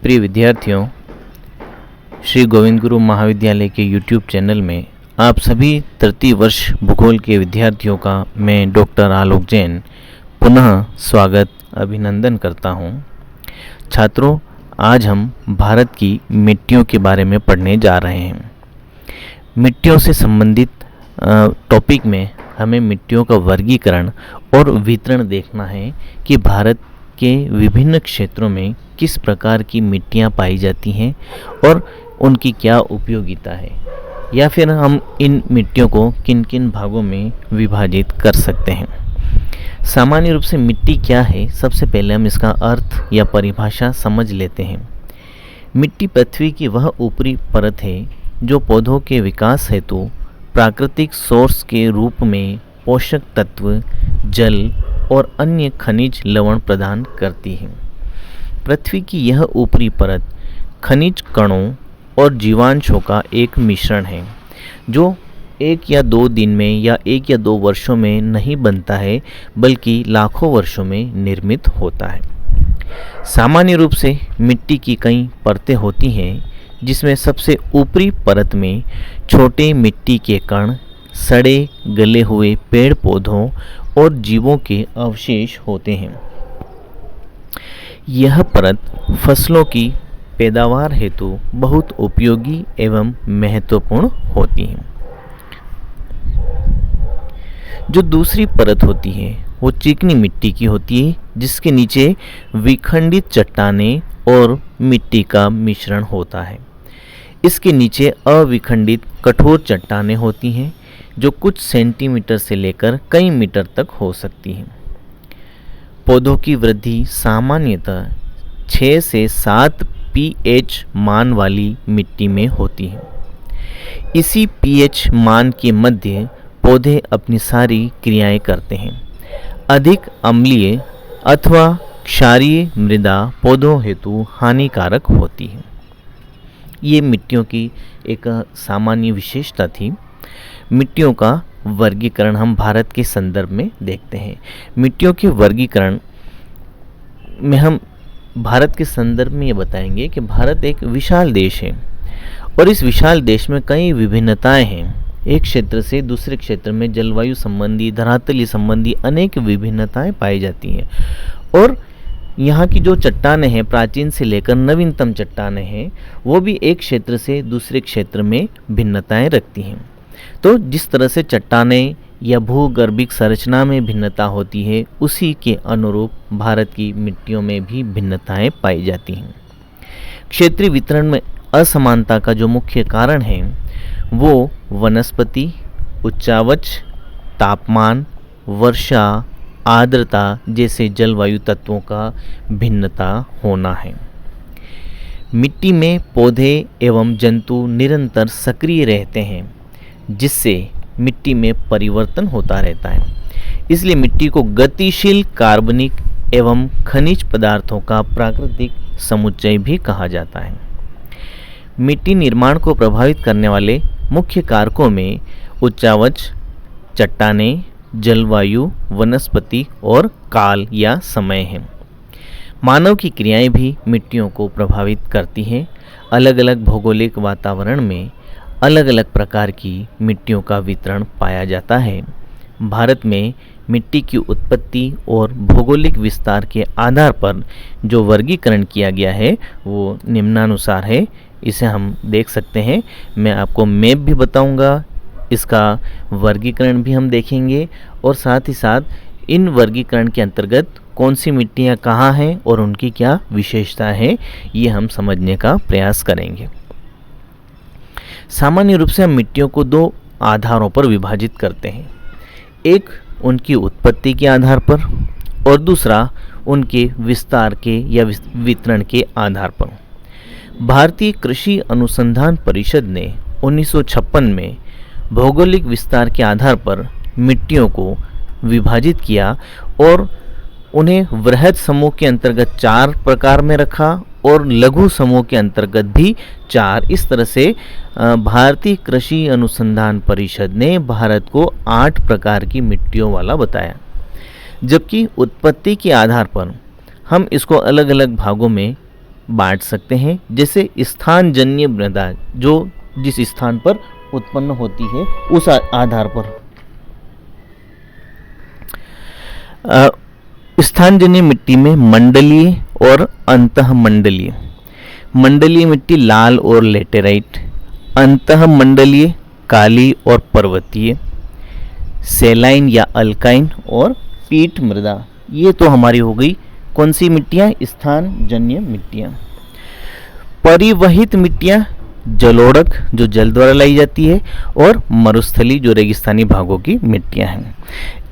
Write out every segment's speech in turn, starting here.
प्रिय विद्यार्थियों, श्री गोविंद गुरु महाविद्यालय के YouTube चैनल में आप सभी तृतीय वर्ष भूगोल के विद्यार्थियों का मैं डॉक्टर आलोक जैन पुनः स्वागत अभिनंदन करता हूं। छात्रों, आज हम भारत की मिट्टियों के बारे में पढ़ने जा रहे हैं। मिट्टियों से संबंधित टॉपिक में हमें मिट्टियों का वर्गीकरण और वितरण देखना है कि भारत के विभिन्न क्षेत्रों में किस प्रकार की मिट्टियाँ पाई जाती हैं और उनकी क्या उपयोगिता है, या फिर हम इन मिट्टियों को किन किन भागों में विभाजित कर सकते हैं। सामान्य रूप से मिट्टी क्या है, सबसे पहले हम इसका अर्थ या परिभाषा समझ लेते हैं। मिट्टी पृथ्वी की वह ऊपरी परत है जो पौधों के विकास हेतु प्राकृतिक सोर्स के रूप में पोषक तत्व, जल और अन्य खनिज लवण प्रदान करती है। पृथ्वी की यह ऊपरी परत खनिज कणों और जीवांशों का एक मिश्रण है जो 1 या 2 दिन में या 1 या 2 वर्षों में नहीं बनता है, बल्कि लाखों वर्षों में निर्मित होता है। सामान्य रूप से मिट्टी की कई परतें होती हैं, जिसमें सबसे ऊपरी परत में छोटे मिट्टी के कण, सड़े गले हुए पेड़ पौधों और जीवों के अवशेष होते हैं। यह परत फसलों की पैदावार हेतु बहुत उपयोगी एवं महत्वपूर्ण होती है। जो दूसरी परत होती है वो चिकनी मिट्टी की होती है, जिसके नीचे विखंडित चट्टानें और मिट्टी का मिश्रण होता है। इसके नीचे अविखंडित कठोर चट्टानें होती हैं जो कुछ सेंटीमीटर से लेकर कई मीटर तक हो सकती हैं। पौधों की वृद्धि सामान्यतः 6 से 7 pH मान वाली मिट्टी में होती है। इसी pH मान के मध्य पौधे अपनी सारी क्रियाएं करते हैं। अधिक अम्लीय अथवा क्षारीय मृदा पौधों हेतु हानिकारक होती है। ये मिट्टियों की एक सामान्य विशेषता थी। मिट्टियों का वर्गीकरण हम भारत के संदर्भ में देखते हैं। मिट्टियों के वर्गीकरण में हम भारत के संदर्भ में ये बताएंगे कि भारत एक विशाल देश है और इस विशाल देश में कई विभिन्नताएं हैं। एक क्षेत्र से दूसरे क्षेत्र में जलवायु संबंधी, धरातलीय संबंधी अनेक विभिन्नताएं पाई जाती हैं और यहाँ की जो चट्टानें हैं, प्राचीन से लेकर नवीनतम चट्टानें हैं, वो भी एक क्षेत्र से दूसरे क्षेत्र में भिन्नताएं रखती हैं। तो जिस तरह से चट्टानें या भूगर्भिक संरचना में भिन्नता होती है, उसी के अनुरूप भारत की मिट्टियों में भी भिन्नताएं पाई जाती हैं। क्षेत्रीय वितरण में असमानता का जो मुख्य कारण है वो वनस्पति, उच्चावच, तापमान, वर्षा, आर्द्रता जैसे जलवायु तत्वों का भिन्नता होना है। मिट्टी में पौधे एवं जंतु निरंतर सक्रिय रहते हैं, जिससे मिट्टी में परिवर्तन होता रहता है। इसलिए मिट्टी को गतिशील कार्बनिक एवं खनिज पदार्थों का प्राकृतिक समुच्चय भी कहा जाता है। मिट्टी निर्माण को प्रभावित करने वाले मुख्य कारकों में उच्चावच, चट्टानें, जलवायु, वनस्पति और काल या समय है। मानव की क्रियाएं भी मिट्टियों को प्रभावित करती हैं। अलग अलग भौगोलिक वातावरण में अलग अलग प्रकार की मिट्टियों का वितरण पाया जाता है। भारत में मिट्टी की उत्पत्ति और भौगोलिक विस्तार के आधार पर जो वर्गीकरण किया गया है वो निम्नानुसार है। इसे हम देख सकते हैं। मैं आपको मैप भी बताऊंगा, इसका वर्गीकरण भी हम देखेंगे और साथ ही साथ इन वर्गीकरण के अंतर्गत कौन सी मिट्टियाँ कहाँ हैं और उनकी क्या विशेषता है, ये हम समझने का प्रयास करेंगे। सामान्य रूप से हम मिट्टियों को 2 आधारों पर विभाजित करते हैं। एक उनकी उत्पत्ति के आधार पर और दूसरा उनके विस्तार के या वितरण के आधार पर। भारतीय कृषि अनुसंधान परिषद ने 1956 में भौगोलिक विस्तार के आधार पर मिट्टियों को विभाजित किया और उन्हें वृहद समूह के अंतर्गत 4 प्रकार में रखा और लघु समूह के अंतर्गत भी 4। इस तरह से भारतीय कृषि अनुसंधान परिषद ने भारत को 8 प्रकार की मिट्टियों वाला बताया। जबकि उत्पत्ति के आधार पर हम इसको अलग अलग भागों में बांट सकते हैं, जैसे स्थानजन्य मृदा, जो जिस स्थान पर उत्पन्न होती है उस आधार पर। स्थानजन्य मिट्टी में मंडलीय और अंतःमंडलीय। मंडलीय मिट्टी लाल और लेटेराइट, अंतःमंडलीय काली और पर्वतीय, सेलाइन या अल्काइन और पीट मृदा। ये तो हमारी हो गई कौन सी मिट्टियाँ? स्थानजन्य मिट्टियाँ। परिवहित मिट्टियाँ जलोढ़क जो जल द्वारा लाई जाती है, और मरुस्थली जो रेगिस्तानी भागों की मिट्टियाँ हैं।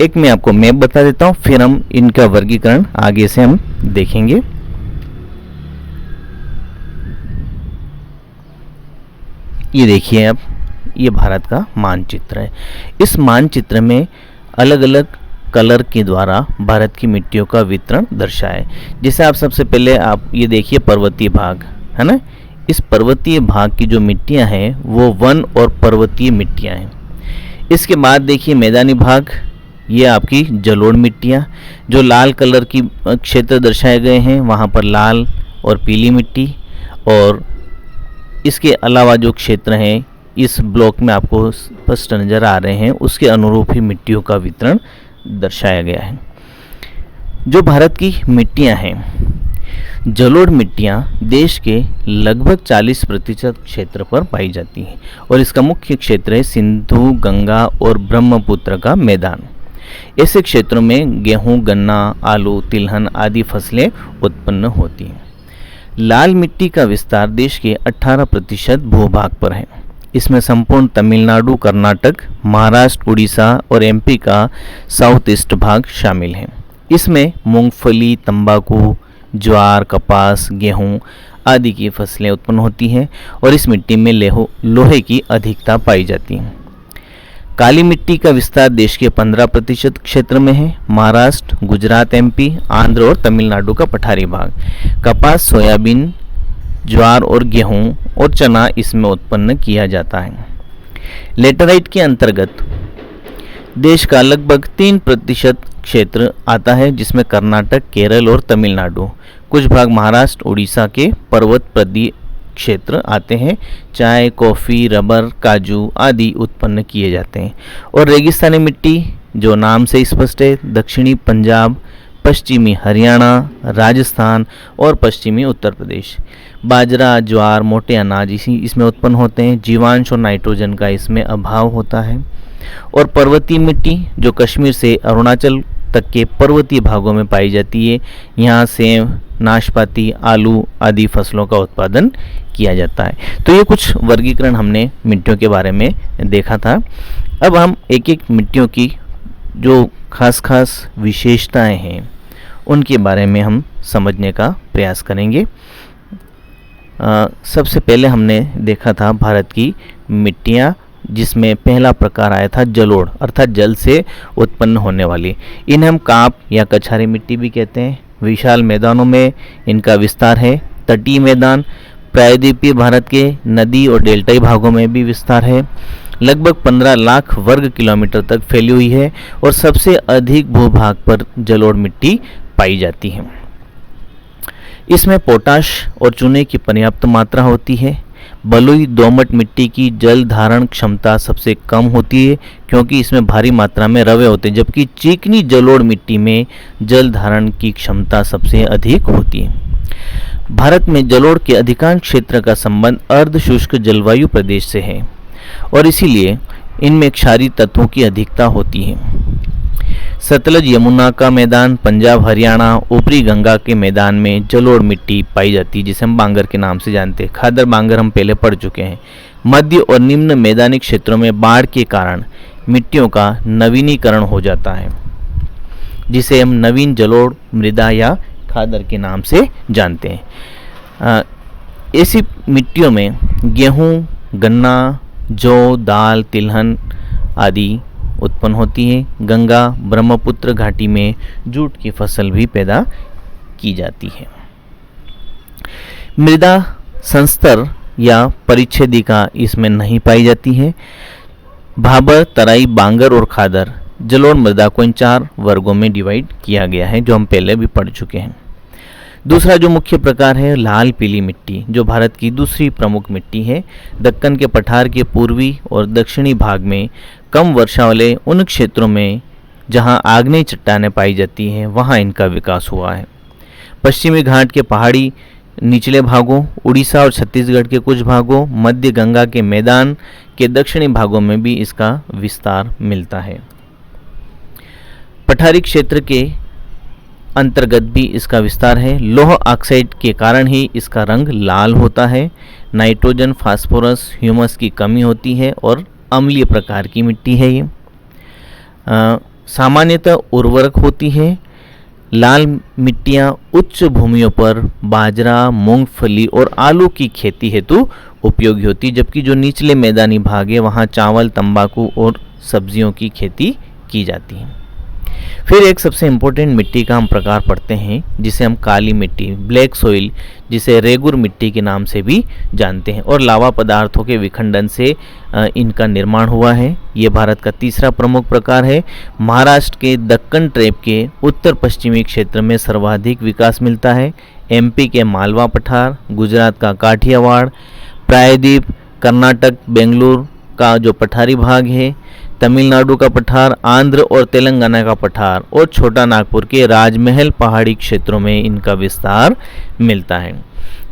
एक मैं आपको मैप बता देता हूँ, फिर हम इनका वर्गीकरण आगे से हम देखेंगे। ये देखिए आप, ये भारत का मानचित्र है। इस मानचित्र में अलग अलग कलर के द्वारा भारत की मिट्टियों का वितरण दर्शाया है। जैसे आप सबसे पहले आप ये देखिए पर्वतीय भाग है ना, इस पर्वतीय भाग की जो मिट्टियां हैं वो वन और पर्वतीय मिट्टियां हैं। इसके बाद देखिए मैदानी भाग, ये आपकी जलोढ़ मिट्टियां, जो लाल कलर की क्षेत्र दर्शाए गए हैं वहाँ पर लाल और पीली मिट्टी, और इसके अलावा जो क्षेत्र हैं इस ब्लॉक में आपको स्पष्ट नज़र आ रहे हैं, उसके अनुरूप ही मिट्टियों का वितरण दर्शाया गया है। जो भारत की मिट्टियां हैं, जलोढ़ मिट्टियां देश के लगभग 40% क्षेत्र पर पाई जाती हैं, और इसका मुख्य क्षेत्र है सिंधु, गंगा और ब्रह्मपुत्र का मैदान। ऐसे क्षेत्रों में गेहूं, गन्ना, आलू, तिलहन आदि फसलें उत्पन्न होती हैं। लाल मिट्टी का विस्तार देश के 18% भूभाग पर है। इसमें संपूर्ण तमिलनाडु, कर्नाटक, महाराष्ट्र, उड़ीसा और एमपी का साउथ ईस्ट भाग शामिल है। इसमें मूंगफली, तंबाकू, ज्वार, कपास, गेहूं आदि की फसलें उत्पन्न होती हैं, और इस मिट्टी में लोहे की अधिकता पाई जाती है। काली मिट्टी का विस्तार देश के 15% क्षेत्र में है। महाराष्ट्र, गुजरात, एमपी, आंध्र और तमिलनाडु का पठारी भाग। कपास, सोयाबीन, ज्वार और गेहूं और चना इसमें उत्पन्न किया जाता है। लेटेराइट के अंतर्गत देश का लगभग 3% क्षेत्र आता है, जिसमें कर्नाटक, केरल और तमिलनाडु, कुछ भाग महाराष्ट्र, उड़ीसा के पर्वत प्रदेश क्षेत्र आते हैं। चाय, कॉफ़ी, रबर, काजू आदि उत्पन्न किए जाते हैं। और रेगिस्तानी मिट्टी जो नाम से स्पष्ट है, दक्षिणी पंजाब, पश्चिमी हरियाणा, राजस्थान और पश्चिमी उत्तर प्रदेश। बाजरा, ज्वार, मोटे अनाज इसमें उत्पन्न होते हैं। जीवांश और नाइट्रोजन का इसमें अभाव होता है। और पर्वतीय मिट्टी जो कश्मीर से अरुणाचल तक के पर्वतीय भागों में पाई जाती है। यहाँ सेब, नाशपाती, आलू आदि फसलों का उत्पादन किया जाता है। तो ये कुछ वर्गीकरण हमने मिट्टियों के बारे में देखा था। अब हम एक एक मिट्टियों की जो खास विशेषताएं हैं उनके बारे में हम समझने का प्रयास करेंगे। सबसे पहले हमने देखा था भारत की मिट्टियाँ, जिसमें पहला प्रकार आया था जलोढ़, अर्थात जल से उत्पन्न होने वाली। इन्हें हम काप या कछारी मिट्टी भी कहते हैं। विशाल मैदानों में इनका विस्तार है। तटीय मैदान, प्रायद्वीपीय भारत के नदी और डेल्टाई भागों में भी विस्तार है। लगभग 15 लाख वर्ग किलोमीटर तक फैली हुई है, और सबसे अधिक भूभाग पर जलोढ़ मिट्टी पाई जाती है। इसमें पोटाश और चूने की पर्याप्त मात्रा होती है। बलुई दोमट मिट्टी की जल धारण क्षमता सबसे कम होती है, क्योंकि इसमें भारी मात्रा में रवे होते हैं, जबकि चिकनी जलोढ़ मिट्टी में जल धारण की क्षमता सबसे अधिक होती है। भारत में जलोढ़ के अधिकांश क्षेत्र का संबंध अर्ध शुष्क जलवायु प्रदेश से है, और इसीलिए इनमें क्षारीय तत्वों की अधिकता होती है। सतलज यमुना का मैदान, पंजाब, हरियाणा, ऊपरी गंगा के मैदान में जलोढ़ मिट्टी पाई जाती है, जिसे हम बांगर के नाम से जानते हैं। खादर बांगर हम पहले पढ़ चुके हैं। मध्य और निम्न मैदानी क्षेत्रों में बाढ़ के कारण मिट्टियों का नवीनीकरण हो जाता है, जिसे हम नवीन जलोढ़ मृदा या खादर के नाम से जानते हैं। ऐसी मिट्टियों में गेहूँ, गन्ना, जौ, दाल, तिलहन आदि उत्पन्न होती है। गंगा ब्रह्मपुत्र घाटी में जूट की फसल भी पैदा की जाती है। मृदा संस्तर या परिच्छेदिका इसमें नहीं पाई जाती है। भाबर, तराई, बांगर और खादर जलोढ़ मृदा को इन 4 वर्गों में डिवाइड किया गया है, जो हम पहले भी पढ़ चुके हैं। दूसरा जो मुख्य प्रकार है लाल पीली मिट्टी, जो भारत की दूसरी प्रमुख मिट्टी है। दक्कन के पठार के पूर्वी और दक्षिणी भाग में कम वर्षा वाले उन क्षेत्रों में जहां आग्नेय चट्टानें पाई जाती हैं वहां इनका विकास हुआ है। पश्चिमी घाट के पहाड़ी निचले भागों, उड़ीसा और छत्तीसगढ़ के कुछ भागों, मध्य गंगा के मैदान के दक्षिणी भागों में भी इसका विस्तार मिलता है। पठारी क्षेत्र के अंतर्गत भी इसका विस्तार है। लौह ऑक्साइड के कारण ही इसका रंग लाल होता है। नाइट्रोजन, फास्फोरस, ह्यूमस की कमी होती है और अम्लीय प्रकार की मिट्टी है ये। सामान्यतः उर्वरक होती है। लाल मिट्टियाँ उच्च भूमियों पर बाजरा, मूंगफली और आलू की खेती हेतु उपयोगी होती, जबकि जो निचले मैदानी भाग है वहाँ चावल, तंबाकू और सब्जियों की खेती की जाती है। फिर एक सबसे इम्पोर्टेंट मिट्टी का हम प्रकार पढ़ते हैं जिसे हम काली मिट्टी, ब्लैक सोइल, जिसे रेगुर मिट्टी के नाम से भी जानते हैं, और लावा पदार्थों के विखंडन से इनका निर्माण हुआ है। ये भारत का तीसरा प्रमुख प्रकार है। महाराष्ट्र के दक्कन ट्रेप के उत्तर पश्चिमी क्षेत्र में सर्वाधिक विकास मिलता है। एमपी के मालवा पठार, गुजरात का काठियावाड़, प्रायद्वीप, कर्नाटक, बेंगलुरु का जो पठारी भाग है, तमिलनाडु का पठार, आंध्र और तेलंगाना का पठार और छोटा नागपुर के राजमहल पहाड़ी क्षेत्रों में इनका विस्तार मिलता है।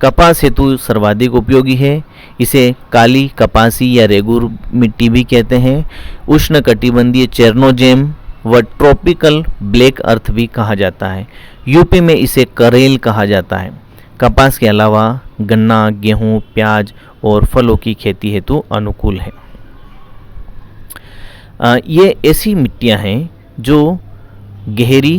कपास हेतु सर्वाधिक उपयोगी है। इसे काली कपासी या रेगुर मिट्टी भी कहते हैं। उष्णकटिबंधीय चेरनोजेम व ट्रॉपिकल ब्लैक अर्थ भी कहा जाता है। यूपी में इसे करेल कहा जाता है। कपास के अलावा गन्ना, गेहूँ, प्याज और फलों की खेती हेतु अनुकूल है। ये ऐसी मिट्टियाँ हैं जो गहरी,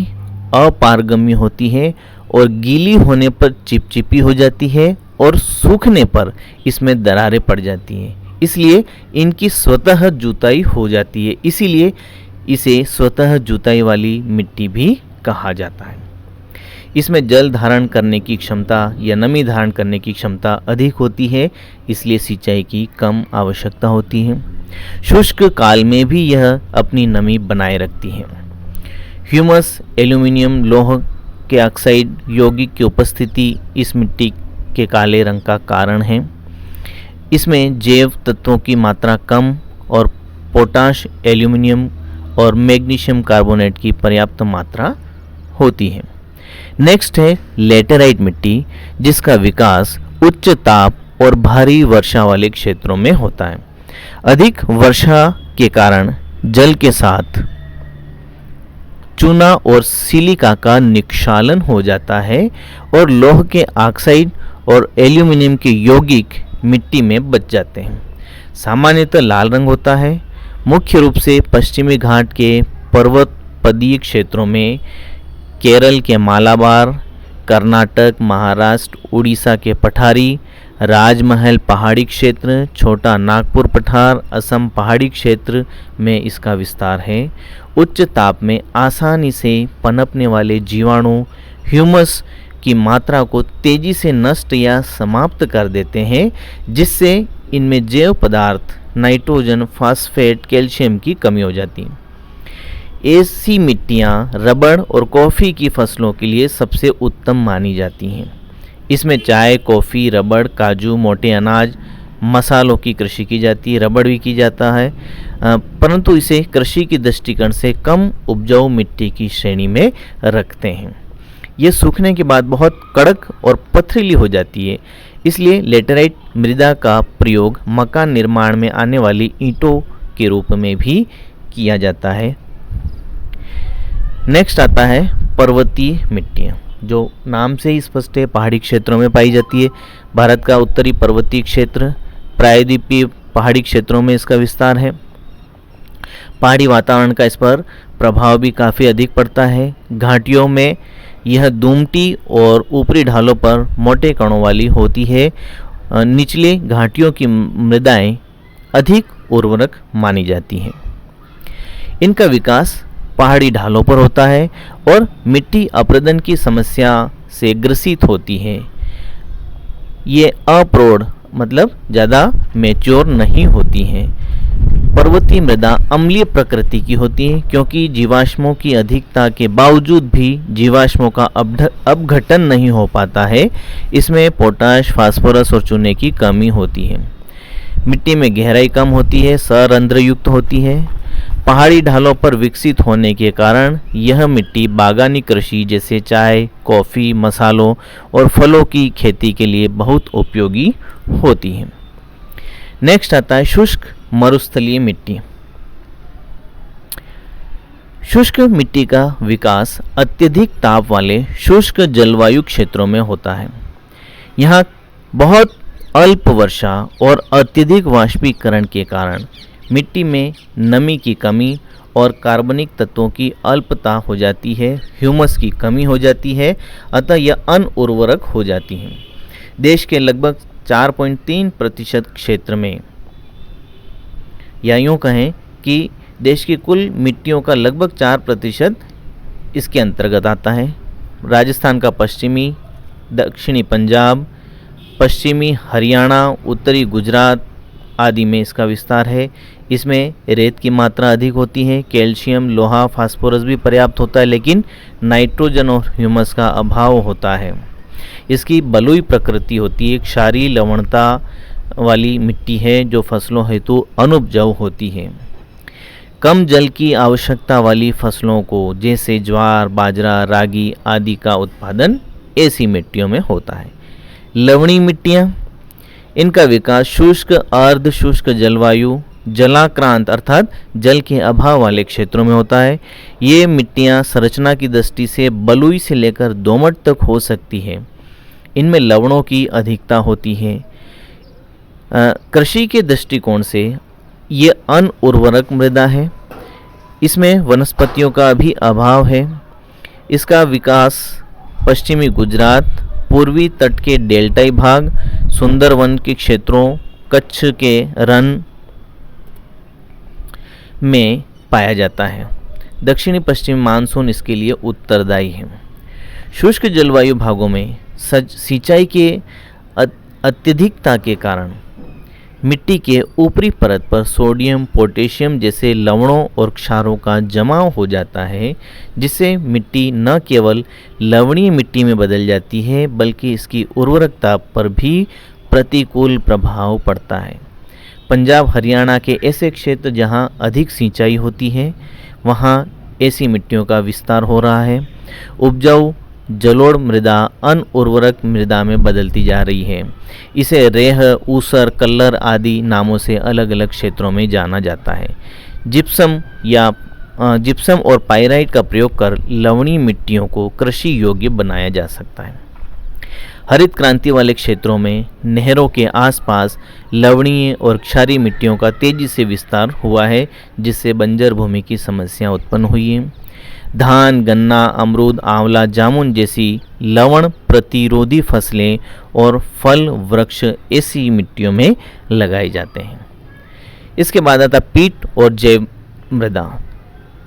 अपारगम्य होती है और गीली होने पर चिपचिपी हो जाती है और सूखने पर इसमें दरारें पड़ जाती हैं, इसलिए इनकी स्वतः जुताई हो जाती है। इसीलिए इसे स्वतः जुताई वाली मिट्टी भी कहा जाता है। इसमें जल धारण करने की क्षमता या नमी धारण करने की क्षमता अधिक होती है, इसलिए सिंचाई की कम आवश्यकता होती है। शुष्क काल में भी यह अपनी नमी बनाए रखती है। ह्यूमस, एल्यूमिनियम, लौह के ऑक्साइड यौगिक की उपस्थिति इस मिट्टी के काले रंग का कारण है। इसमें जैव तत्वों की मात्रा कम और पोटाश, एल्यूमिनियम और मैग्नीशियम कार्बोनेट की पर्याप्त मात्रा होती है। नेक्स्ट है लेटेराइट मिट्टी, जिसका विकास उच्च ताप और भारी वर्षा वाले क्षेत्रों में होता है। अधिक वर्षा के कारण जल के साथ चूना और सिलिका का निक्षालन हो जाता है और लौह के ऑक्साइड और एल्यूमिनियम के यौगिक मिट्टी में बच जाते हैं। सामान्यतः लाल रंग होता है। मुख्य रूप से पश्चिमी घाट के पर्वत पदीय क्षेत्रों में, केरल के मालाबार, कर्नाटक, महाराष्ट्र, उड़ीसा के पठारी, राजमहल पहाड़ी क्षेत्र, छोटा नागपुर पठार, असम पहाड़ी क्षेत्र में इसका विस्तार है। उच्च ताप में आसानी से पनपने वाले जीवाणु ह्यूमस की मात्रा को तेजी से नष्ट या समाप्त कर देते हैं, जिससे इनमें जैव पदार्थ नाइट्रोजन, फास्फेट, कैल्शियम की कमी हो जाती है। ऐसी मिट्टियाँ रबड़ और कॉफ़ी की फसलों के लिए सबसे उत्तम मानी जाती हैं। इसमें चाय, कॉफ़ी, रबड़, काजू, मोटे अनाज, मसालों की कृषि की जाती है। रबड़ भी की जाता है, परंतु इसे कृषि की दृष्टिकोण से कम उपजाऊ मिट्टी की श्रेणी में रखते हैं। ये सूखने के बाद बहुत कड़क और पथरीली हो जाती है, इसलिए लेटेराइट मृदा का प्रयोग मकान निर्माण में आने वाली ईंटों के रूप में भी किया जाता है। नेक्स्ट आता है पर्वतीय मिट्टियाँ, जो नाम से ही स्पष्ट है, पहाड़ी क्षेत्रों में पाई जाती है। भारत का उत्तरी पर्वतीय क्षेत्र, प्रायद्वीपीय पहाड़ी क्षेत्रों में इसका विस्तार है। पहाड़ी वातावरण का इस पर प्रभाव भी काफ़ी अधिक पड़ता है। घाटियों में यह दुमटी और ऊपरी ढालों पर मोटे कणों वाली होती है। निचले घाटियों की मृदाएं अधिक उर्वरक मानी जाती हैं। इनका विकास पहाड़ी ढालों पर होता है और मिट्टी अपरदन की समस्या से ग्रसित होती है। ये अप्रौढ़ मतलब ज़्यादा मैच्योर नहीं होती हैं। पर्वतीय मृदा अम्लीय प्रकृति की होती है क्योंकि जीवाश्मों की अधिकता के बावजूद भी जीवाश्मों का अपघटन नहीं हो पाता है। इसमें पोटाश, फास्फोरस और चूने की कमी होती है। मिट्टी में गहराई कम होती है, सरंध्र युक्त होती है। पहाड़ी ढालों पर विकसित होने के कारण यह मिट्टी बागानी कृषि जैसे चाय, कॉफ़ी, मसालों और फलों की खेती के लिए बहुत उपयोगी होती है। नेक्स्ट आता है शुष्क मरुस्थलीय मिट्टी। शुष्क मिट्टी का विकास अत्यधिक ताप वाले शुष्क जलवायु क्षेत्रों में होता है। यहाँ बहुत अल्प वर्षा और अत्यधिक वाष्पीकरण के कारण मिट्टी में नमी की कमी और कार्बनिक तत्वों की अल्पता हो जाती है, ह्यूमस की कमी हो जाती है, अतः यह अनउर्वरक हो जाती है। देश के लगभग 4.3% क्षेत्र में, या यूँ कहें कि देश की कुल मिट्टियों का लगभग 4% इसके अंतर्गत आता है। राजस्थान का पश्चिमी, दक्षिणी पंजाब, पश्चिमी हरियाणा, उत्तरी गुजरात आदि में इसका विस्तार है। इसमें रेत की मात्रा अधिक होती है, कैल्शियम, लोहा, फास्फोरस भी पर्याप्त होता है, लेकिन नाइट्रोजन और ह्यूमस का अभाव होता है। इसकी बलुई प्रकृति होती है, क्षारीय लवणता वाली मिट्टी है जो फसलों हेतु अनुपजाऊ होती है। कम जल की आवश्यकता वाली फसलों को जैसे ज्वार, बाजरा, रागी आदि का उत्पादन ऐसी मिट्टियों में होता है। लवणीय मिट्टियाँ, इनका विकास शुष्क, अर्ध शुष्क जलवायु, जलाक्रांत अर्थात जल के अभाव वाले क्षेत्रों में होता है। ये मिट्टियाँ संरचना की दृष्टि से बलुई से लेकर दोमट तक हो सकती है। इनमें लवणों की अधिकता होती है। कृषि के दृष्टिकोण से ये अनउर्वरक मृदा है। इसमें वनस्पतियों का भी अभाव है। इसका विकास पश्चिमी गुजरात, पूर्वी तट के डेल्टाई भाग, सुंदरवन के क्षेत्रों, कच्छ के रन में पाया जाता है। दक्षिणी पश्चिमी मानसून इसके लिए उत्तरदायी है। शुष्क जलवायु भागों में सिंचाई के अत्यधिकता के कारण मिट्टी के ऊपरी परत पर सोडियम, पोटेशियम जैसे लवणों और क्षारों का जमाव हो जाता है, जिससे मिट्टी न केवल लवणीय मिट्टी में बदल जाती है बल्कि इसकी उर्वरकता पर भी प्रतिकूल प्रभाव पड़ता है। पंजाब, हरियाणा के ऐसे क्षेत्र जहां अधिक सिंचाई होती है, वहां ऐसी मिट्टियों का विस्तार हो रहा है। उपजाऊ जलोढ़ मृदा अनउर्वरक मृदा में बदलती जा रही है। इसे रेह, ऊसर, कल्लर आदि नामों से अलग अलग क्षेत्रों में जाना जाता है। जिप्सम और पाइराइट का प्रयोग कर लवणीय मिट्टियों को कृषि योग्य बनाया जा सकता है। हरित क्रांति वाले क्षेत्रों में नहरों के आसपास लवणीय और क्षारीय मिट्टियों का तेजी से विस्तार हुआ है, जिससे बंजर भूमि की समस्या उत्पन्न हुई है। धान, गन्ना, अमरूद, आंवला, जामुन जैसी लवण प्रतिरोधी फसलें और फल वृक्ष ऐसी मिट्टियों में लगाए जाते हैं। इसके बाद आता पीट और जैव मृदा,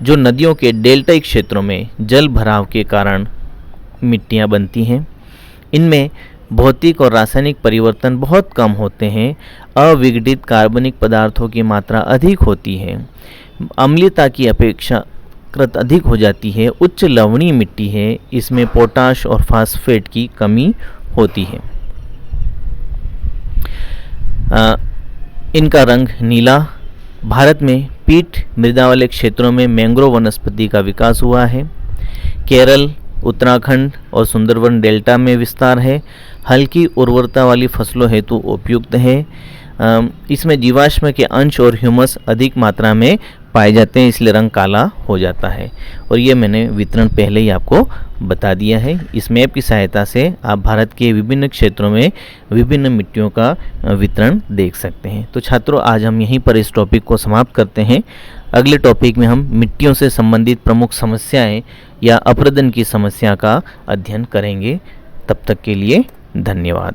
जो नदियों के डेल्टाई क्षेत्रों में जल भराव के कारण मिट्टियां बनती हैं। इनमें भौतिक और रासायनिक परिवर्तन बहुत कम होते हैं। अविघटित कार्बनिक पदार्थों की मात्रा अधिक होती है। अम्लीयता की अपेक्षाकृत अधिक हो जाती है। उच्च लवणीय मिट्टी है। इसमें पोटाश और फास्फेट की कमी होती है। इनका रंग नीला। भारत में पीट मृदा वाले क्षेत्रों में मैंग्रोव वनस्पति का विकास हुआ है। केरल, उत्तराखंड और सुंदरवन डेल्टा में विस्तार है। हल्की उर्वरता वाली फसलों हेतु उपयुक्त है। इसमें जीवाश्म के अंश और ह्यूमस अधिक मात्रा में पाए जाते हैं, इसलिए रंग काला हो जाता है। और ये मैंने वितरण पहले ही आपको बता दिया है। इस मैप की सहायता से आप भारत के विभिन्न क्षेत्रों में विभिन्न मिट्टियों का वितरण देख सकते हैं। तो छात्रों, आज हम यहीं पर इस टॉपिक को समाप्त करते हैं। अगले टॉपिक में हम मिट्टियों से संबंधित प्रमुख समस्याएं या अपरदन की समस्या का अध्ययन करेंगे। तब तक के लिए धन्यवाद।